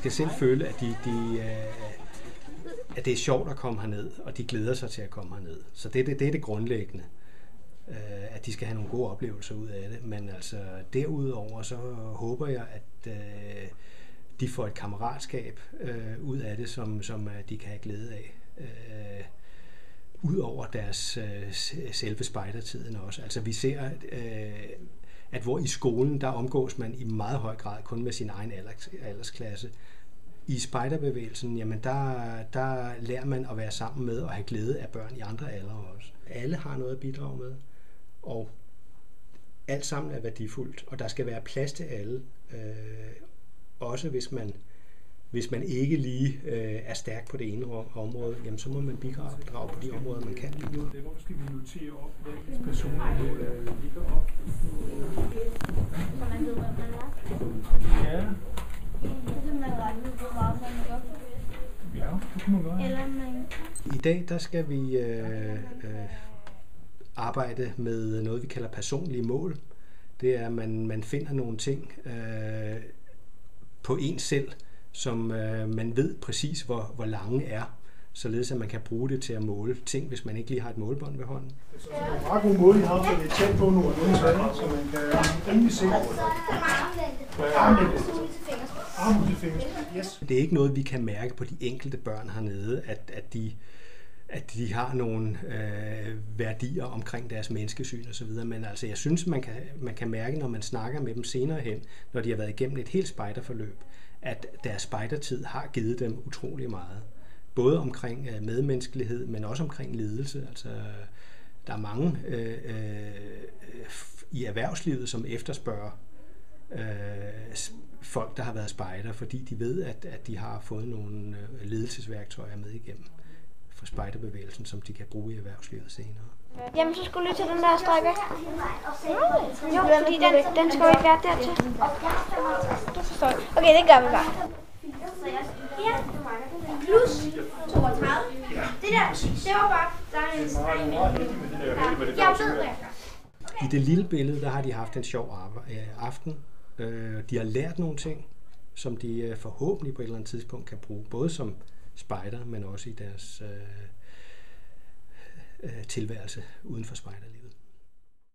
skal selv føle, at at det er sjovt at komme herned, og de glæder sig til at komme herned. Så det er det grundlæggende, at de skal have nogle gode oplevelser ud af det. Men altså derudover så håber jeg, at de får et kammeratskab ud af det, som de kan have glæde af. Ud over deres selve spejdertiden også. Altså vi ser, at hvor i skolen, der omgås man i meget høj grad kun med sin egen aldersklasse. I spejderbevægelsen, jamen der lærer man at være sammen med og have glæde af børn i andre aldre også. Alle har noget at bidrage med, og alt sammen er værdifuldt, og der skal være plads til alle. Også hvis man ikke lige er stærk på det ene område, jamen så må man bidrage på de områder, man kan bidrage. Hvor skal vi notere op, hvad personen ligger op? Så man ved, hvad man er. Ja. Så man regne ud, hvor meget man gør. Ja, det kunne man gøre. Eller man... I dag der skal vi arbejde med noget, vi kalder personlige mål. Det er, at man finder nogle ting på en selv, som man ved præcis, hvor lange er, således at man kan bruge det til at måle ting, hvis man ikke lige har et målebånd ved hånden. Så det er meget gode mål, I har, for det er tæt på nogle tal, så man kan rimelig se armlængde. Yes. Det er ikke noget, vi kan mærke på de enkelte børn hernede, at de har nogle værdier omkring deres menneskesyn osv. Men altså, jeg synes, man kan mærke, når man snakker med dem senere hen, når de har været igennem et helt spejderforløb, at deres spejdertid har givet dem utrolig meget. Både omkring medmenneskelighed, men også omkring ledelse. Altså, der er mange i erhvervslivet, som efterspørger folk, der har været spejder, fordi de ved, at de har fået nogle ledelsesværktøjer med igennem fra spejderbevægelsen, som de kan bruge i erhvervslivet senere. Jamen, så skulle du til den der strikke. Jo, fordi den skal jo ikke være dertil. Det forstår jeg. Okay, det gør vi bare. Plus 32. Det der, det var bare, der er en streg med. Jeg ved det. I det lille billede, der har de haft en sjov aften. De har lært nogle ting, som de forhåbentlig på et eller andet tidspunkt kan bruge, både som spejder, men også i deres tilværelse uden for spejderlivet.